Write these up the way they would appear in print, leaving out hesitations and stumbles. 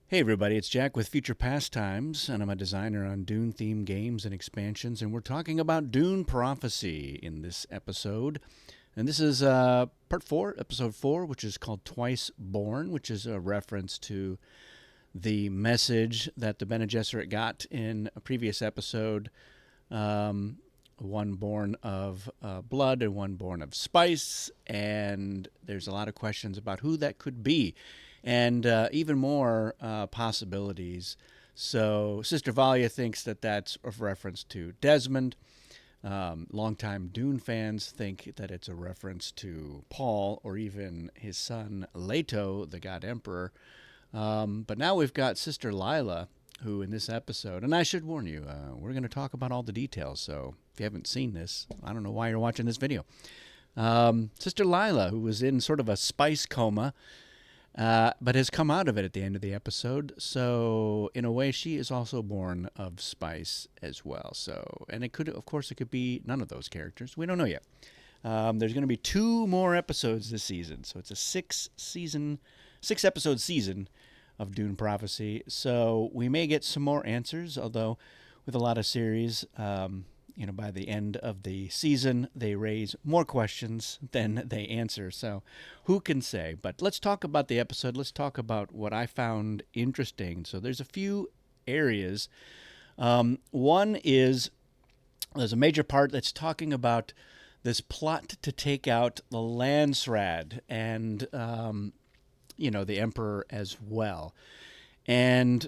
Hey everybody, it's Jack with Future Pastimes, and I'm a designer on Dune themed games and expansions, and we're talking about Dune Prophecy in this episode. And this is part 4, episode 4, which is called Twice Born, which is a reference to the message that the Bene Gesserit got in a previous episode. One born of blood and one born of spice. And there's a lot of questions about who that could be and even more possibilities. So, Sister Valia thinks that that's a reference to Desmond. Longtime Dune fans think that it's a reference to Paul or even his son Leto, the God Emperor. But now we've got Sister Lila, who in this episode, and I should warn you, we're going to talk about all the details. So if you haven't seen this, I don't know why you're watching this video. Sister Lila, who was in sort of a spice coma, but has come out of it at the end of the episode. So in a way, she is also born of spice as well. So, and it could, of course, it could be none of those characters. We don't know yet. There's going to be 2 more episodes this season, so it's a 6-episode season of Dune Prophecy. So we may get some more answers, although with a lot of series, by the end of the season, they raise more questions than they answer. So who can say? But let's talk about the episode. Let's talk about what I found interesting. So there's a few areas. One is there's a major part that's talking about this plot to take out the Landsraad and the Emperor as well. And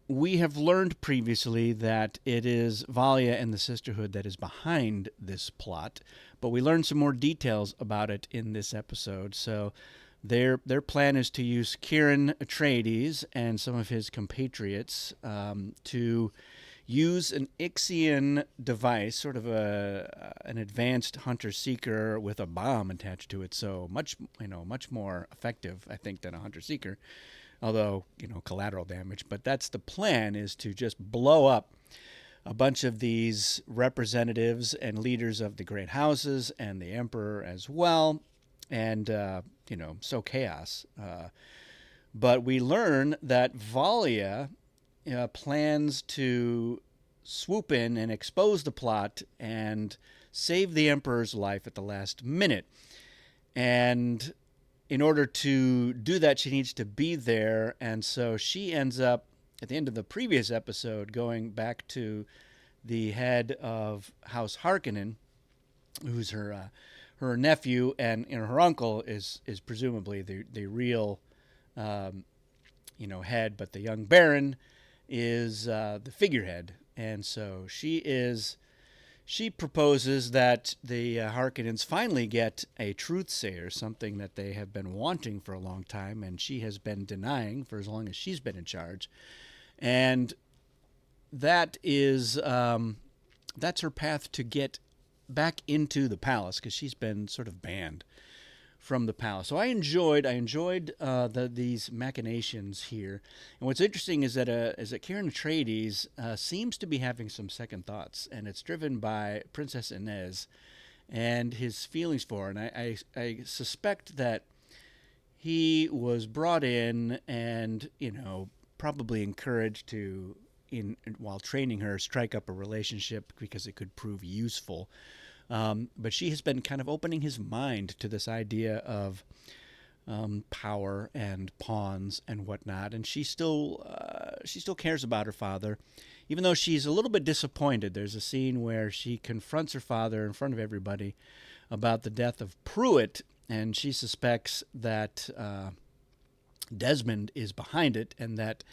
we have learned previously that it is Valia and the Sisterhood that is behind this plot, but we learned some more details about it in this episode. So their plan is to use Kieran Atreides and some of his compatriots to use an Ixian device, sort of an advanced hunter-seeker with a bomb attached to it. So much more effective, I think, than a hunter-seeker. Although, collateral damage. But that's the plan, is to just blow up a bunch of these representatives and leaders of the great houses and the emperor as well. And, sow chaos. But we learn that Valia plans to swoop in and expose the plot and save the emperor's life at the last minute. And in order to do that, she needs to be there. And so she ends up, at the end of the previous episode, going back to the head of House Harkonnen, who's her nephew, and her uncle is presumably the real head, but the young Baron is the figurehead. And so she proposes that the Harkonnens finally get a truth-sayer, something that they have been wanting for a long time, and she has been denying for as long as she's been in charge. And that is that's her path to get back into the palace, because she's been sort of banned from the palace. So I enjoyed these machinations here. And what's interesting is that Kieran Atreides seems to be having some second thoughts, and it's driven by Princess Inez and his feelings for her. And I suspect that he was brought in and probably encouraged to, while training her, strike up a relationship because it could prove useful. But she has been kind of opening his mind to this idea of power and pawns and whatnot, and she still cares about her father, even though she's a little bit disappointed. There's a scene where she confronts her father in front of everybody about the death of Pruitt, and she suspects that Desmond is behind it, and that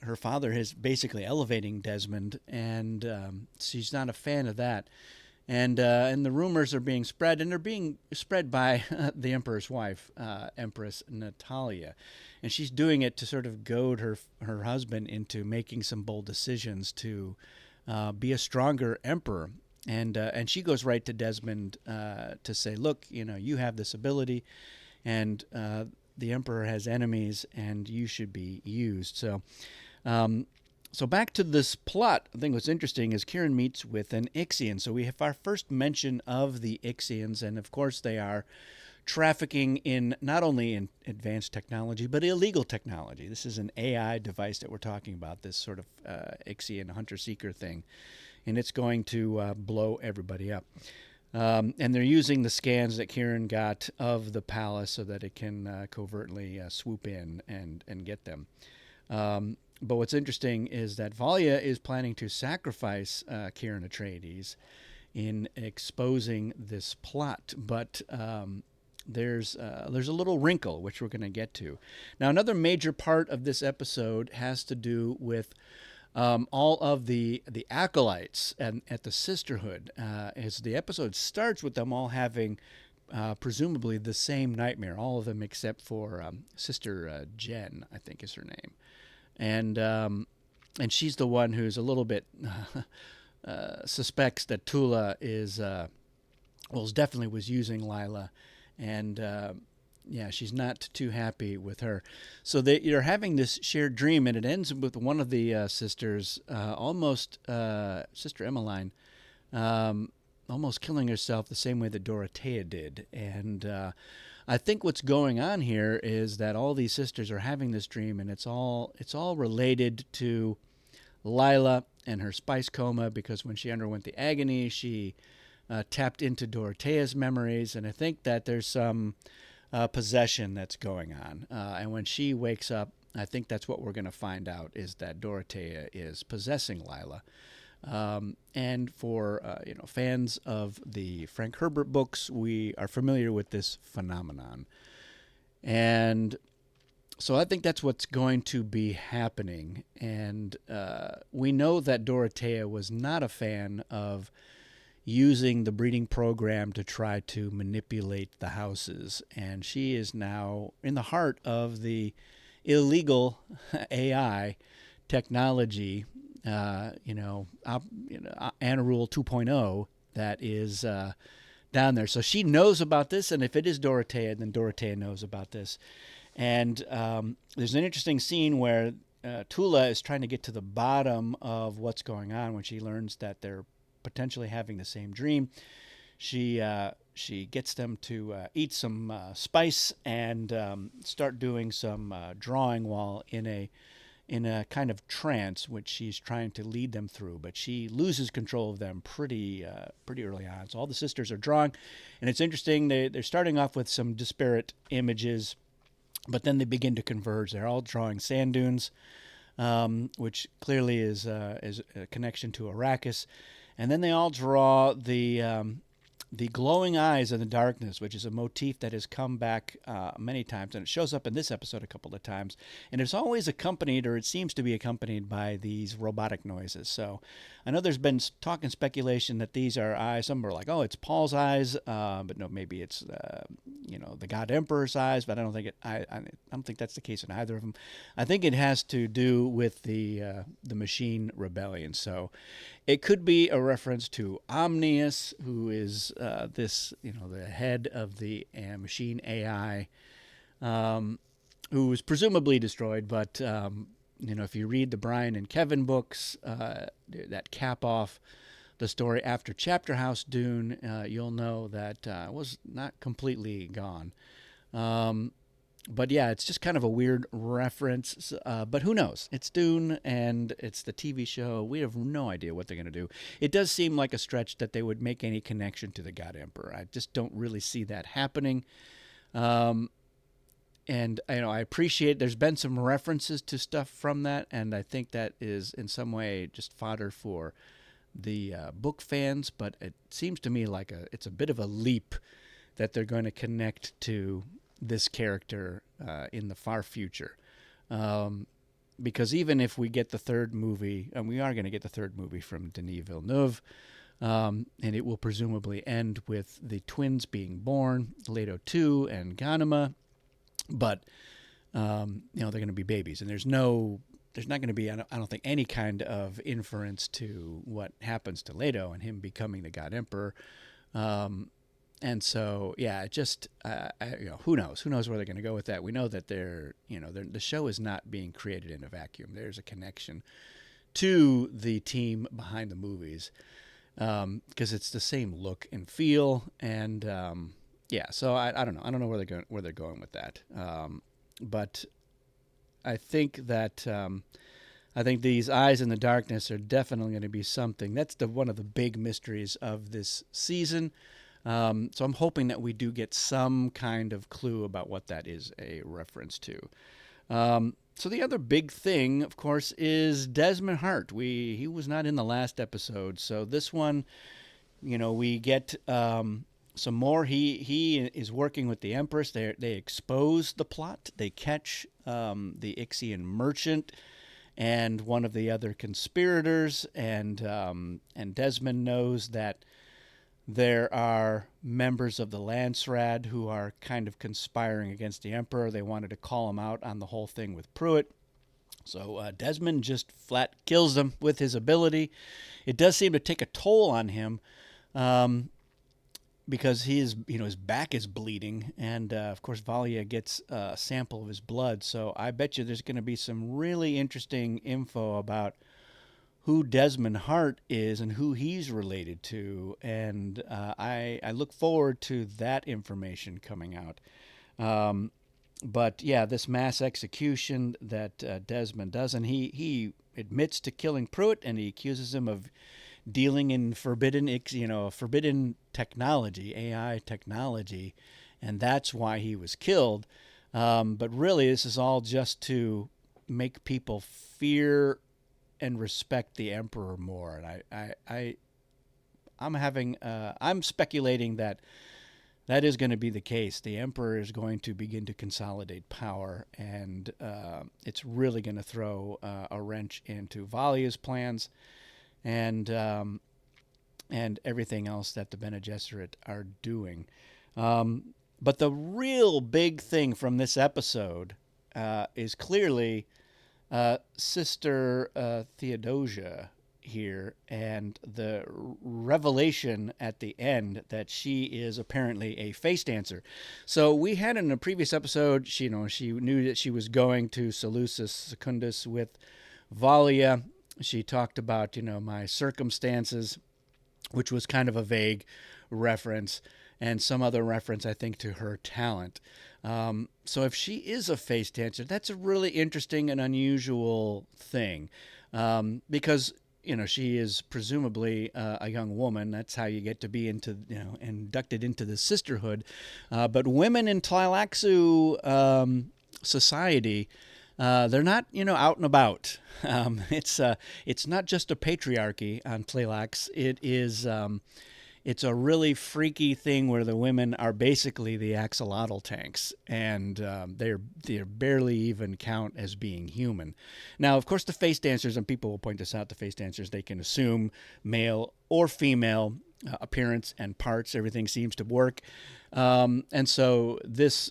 her father is basically elevating Desmond, and she's not a fan of that. And the rumors are being spread, and they're being spread by the emperor's wife, Empress Natalia, and she's doing it to sort of goad her husband into making some bold decisions to be a stronger emperor. And she goes right to Desmond to say, look, you have this ability, and the emperor has enemies, and you should be used. So back to this plot, I think what's interesting is Kieran meets with an Ixian. So we have our first mention of the Ixians, and of course they are trafficking in not only in advanced technology but illegal technology. This is an AI device that we're talking about, this sort of Ixian hunter-seeker thing, and it's going to blow everybody up. And they're using the scans that Kieran got of the palace so that it can covertly swoop in and get them. But what's interesting is that Valia is planning to sacrifice Kieran Atreides in exposing this plot. But there's a little wrinkle which we're going to get to. Now, another major part of this episode has to do with all of the acolytes and at the sisterhood. As the episode starts with them all having presumably the same nightmare, all of them except for Sister Jen, I think is her name, and she's the one who's a little bit suspects that Tula is definitely was using Lila, and yeah, she's not too happy with her. So you're having this shared dream, and it ends with one of the sisters, Sister Emmeline, almost killing herself the same way that Dorothea did. And I think what's going on here is that all these sisters are having this dream, and it's all related to Lila and her spice coma, because when she underwent the agony, she tapped into Dorothea's memories, and I think that there's some possession that's going on. And when she wakes up, I think that's what we're going to find out, is that Dorothea is possessing Lila. And for fans of the Frank Herbert books, we are familiar with this phenomenon. And so I think that's what's going to be happening. And we know that Dorothea was not a fan of using the breeding program to try to manipulate the houses. And she is now in the heart of the illegal AI technology, Anarule 2.0 that is down there. So she knows about this, and if it is Dorothea, then Dorothea knows about this. And there's an interesting scene where Tula is trying to get to the bottom of what's going on when she learns that they're potentially having the same dream. She gets them to eat some spice and start doing some drawing while in a kind of trance, which she's trying to lead them through. But she loses control of them pretty early on. So all the sisters are drawing, and it's interesting. They're starting off with some disparate images, but then they begin to converge. They're all drawing sand dunes, which clearly is a connection to Arrakis. And then they all draw the glowing eyes in the darkness, which is a motif that has come back many times, and it shows up in this episode a couple of times. And it's always accompanied, or it seems to be accompanied, by these robotic noises. So I know there's been talk and speculation that these are eyes. Some are like, oh, it's Paul's eyes, but no, maybe it's the God Emperor's eyes. But I don't think I don't think that's the case in either of them. I think it has to do with the machine rebellion. So it could be a reference to Omnius, who is the head of the machine AI, who was presumably destroyed. But if you read the Brian and Kevin books that cap off the story after Chapter House Dune, you'll know that it was not completely gone. But yeah, it's just kind of a weird reference. But who knows? It's Dune, and it's the TV show. We have no idea what they're going to do. It does seem like a stretch that they would make any connection to the God Emperor. I just don't really see that happening. And I appreciate there's been some references to stuff from that, and I think that is in some way just fodder for the book fans. But it seems to me like it's a bit of a leap that they're going to connect to this character in the far future, because even if we get the third movie, and we are going to get the third movie from Denis Villeneuve, and it will presumably end with the twins being born, Leto 2 and Ghanima, but they're going to be babies, and there's not going to be, I don't think, any kind of inference to what happens to Leto and him becoming the God Emperor. And so, yeah, just who knows? Who knows where they're going to go with that? We know that the show is not being created in a vacuum. There's a connection to the team behind the movies, because it's the same look and feel, and yeah, so I don't know. I don't know where they're going with that. But I think that I think these eyes in the darkness are definitely going to be something. That's the one of the big mysteries of this season. So I'm hoping that we do get some kind of clue about what that is a reference to. So the other big thing, of course, is Desmond Hart. He was not in the last episode, so this one, we get some more. He is working with the Empress. They expose the plot. They catch the Ixian merchant and one of the other conspirators, and Desmond knows that there are members of the Landsraad who are kind of conspiring against the Emperor. They wanted to call him out on the whole thing with Pruitt. So Desmond just flat kills them with his ability. It does seem to take a toll on him, um, because his back is bleeding, and of course Valia gets a sample of his blood. So I bet you there's going to be some really interesting info about who Desmond Hart is and who he's related to, and I look forward to that information coming out. Um, but yeah, this mass execution that Desmond does, and he admits to killing Pruitt, and he accuses him of dealing in forbidden technology, AI technology, and that's why he was killed. But really, this is all just to make people fear and respect the emperor more. And I'm speculating that that is going to be the case. The emperor is going to begin to consolidate power, and it's really going to throw a wrench into Valia's plans, and everything else that the Bene Gesserit are doing. But the real big thing from this episode is clearly Sister Theodosia here, and the revelation at the end that she is apparently a face dancer. So we had in a previous episode, she knew that she was going to Seleucus Secundus with Valia. She talked about my circumstances, which was kind of a vague reference, and some other reference, I think, to her talent. So if she is a face dancer, that's a really interesting and unusual thing, because she is presumably a young woman. That's how you get to be inducted into the sisterhood. But women in Tleilaxu society, they're not out and about. It's not just a patriarchy on Tleilax. It's a really freaky thing where the women are basically the axolotl tanks, and they're barely even count as being human. Now, of course, the face dancers, and people will point this out, the face dancers, they can assume male or female appearance and parts. Everything seems to work, and so this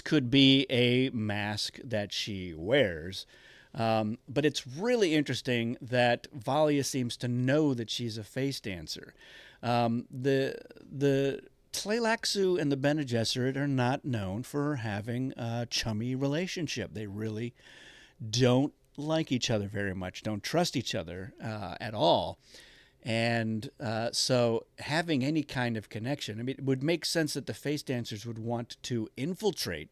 could be a mask that she wears. But it's really interesting that Valia seems to know that she's a face dancer. The Tleilaxu and the Bene Gesserit are not known for having a chummy relationship. They really don't like each other very much, don't trust each other at all. And so having any kind of connection, I mean, it would make sense that the face dancers would want to infiltrate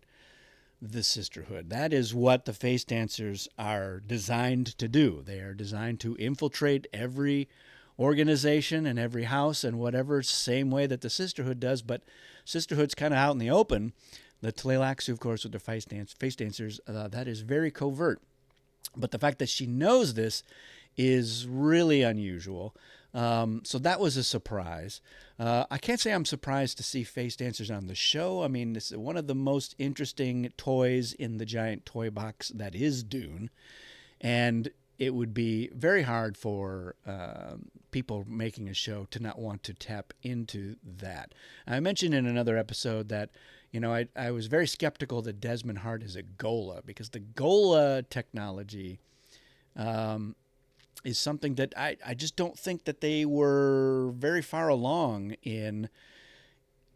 the sisterhood. That is what the face dancers are designed to do. They are designed to infiltrate every organization and every house and whatever, same way that the sisterhood does, but sisterhood's kind of out in the open. The Tleilaxu, of course, with their face dancers, that is very covert. But the fact that she knows this is really unusual. So that was a surprise. I can't say I'm surprised to see face dancers on the show. I mean, this is one of the most interesting toys in the giant toy box that is Dune. And it would be very hard for people making a show to not want to tap into that. I mentioned in another episode that, I was very skeptical that Desmond Hart is a Gola, because the Gola technology is something that I just don't think that they were very far along in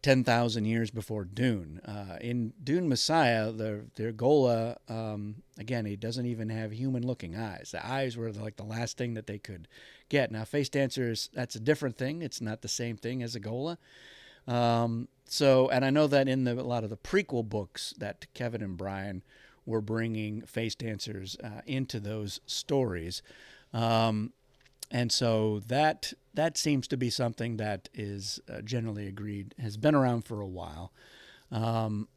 10,000 years before Dune. In Dune Messiah, their Gola, again, he doesn't even have human-looking eyes. The eyes were like the last thing that they could get. Now, face dancers, that's a different thing. It's not the same thing as a Gola. So, and I know that in a lot of the prequel books that Kevin and Brian were bringing face dancers into those stories. Um, and so that seems to be something that is generally agreed has been around for a while. Um,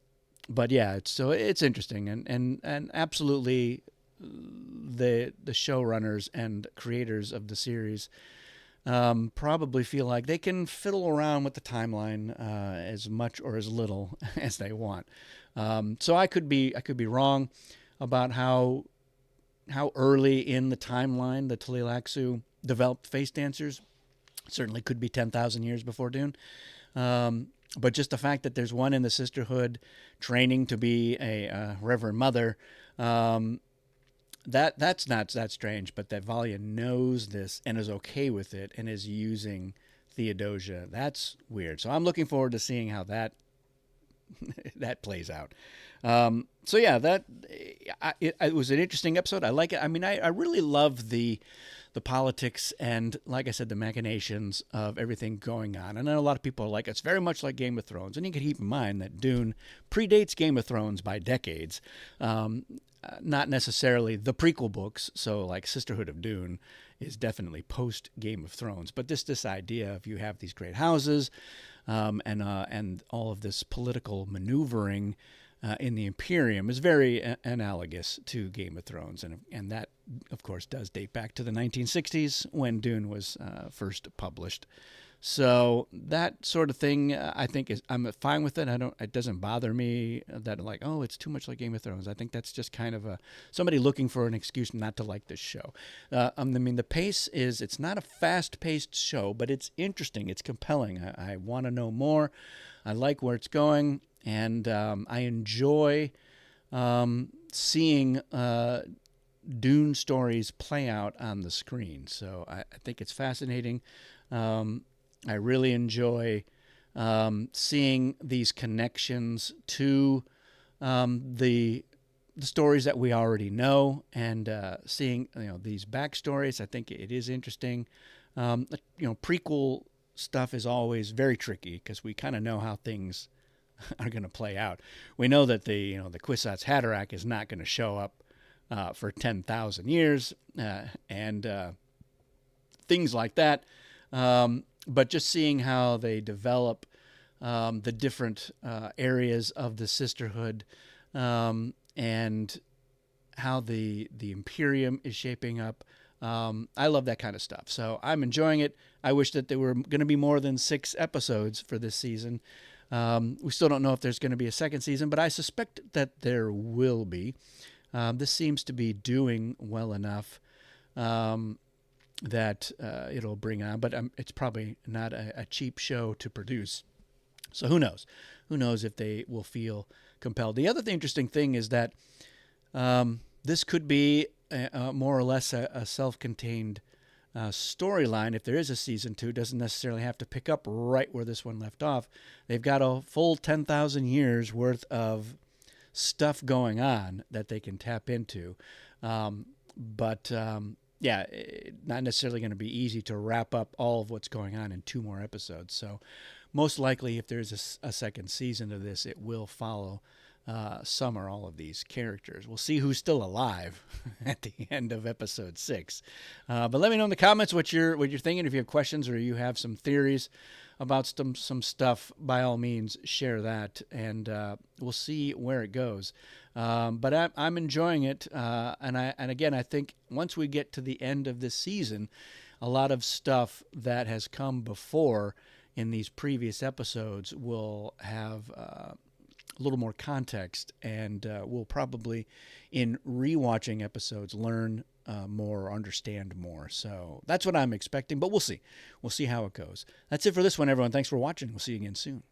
but yeah, it's interesting, and absolutely the showrunners and creators of the series probably feel like they can fiddle around with the timeline as much or as little as they want. So I could be wrong about how early in the timeline the Tleilaxu developed face dancers. Certainly could be 10,000 years before Dune. But just the fact that there's one in the sisterhood training to be a Reverend Mother, um, that's not that strange. But that Valia knows this and is okay with it and is using Theodosia, that's weird. So I'm looking forward to seeing how that plays out. So yeah, it was an interesting episode. I like it. I mean, I really love the politics and, like I said, the machinations of everything going on. And I know a lot of people are like, it's very much like Game of Thrones. And you can keep in mind that Dune predates Game of Thrones by decades. Not necessarily the prequel books. So, like Sisterhood of Dune is definitely post Game of Thrones. But this idea of you have these great houses, and all of this political maneuvering in the Imperium is very analogous to Game of Thrones, and that, of course, does date back to the 1960s when Dune was first published. So that sort of thing, I think I'm fine with it. It doesn't bother me that like, oh, it's too much like Game of Thrones. I think that's just kind of somebody looking for an excuse not to like this show. I mean, the pace it's not a fast-paced show, but it's interesting. It's compelling. I want to know more. I like where it's going, and I enjoy seeing Dune stories play out on the screen. So I think it's fascinating. I really enjoy seeing these connections to the stories that we already know, and seeing these backstories. I think it is interesting. Prequel stuff is always very tricky because we kind of know how things are going to play out. We know that the Kwisatz Haderach is not going to show up for 10,000 years, and things like that. But just seeing how they develop the different areas of the sisterhood, and how the Imperium is shaping up. I love that kind of stuff. So I'm enjoying it. I wish that there were going to be more than 6 episodes for this season. We still don't know if there's going to be a second season, but I suspect that there will be. This seems to be doing well enough that it'll bring on, but it's probably not a cheap show to produce. So who knows? Who knows if they will feel compelled? The other interesting thing is that this could be more or less a self-contained storyline. If there is a season 2, doesn't necessarily have to pick up right where this one left off. They've got a full 10,000 years worth of stuff going on that they can tap into. But yeah, not necessarily going to be easy to wrap up all of what's going on in 2 more episodes. So most likely, if there's a second season of this, it will follow some or all of these characters. We'll see who's still alive at the end of episode 6. But let me know in the comments what you're thinking. If you have questions or you have some theories about some stuff, by all means share that, and we'll see where it goes. But I'm enjoying it, and again, I think once we get to the end of this season, a lot of stuff that has come before in these previous episodes will have a little more context, and we'll probably, in rewatching episodes, learn more or understand more. So that's what I'm expecting, but we'll see. We'll see how it goes. That's it for this one, everyone. Thanks for watching. We'll see you again soon.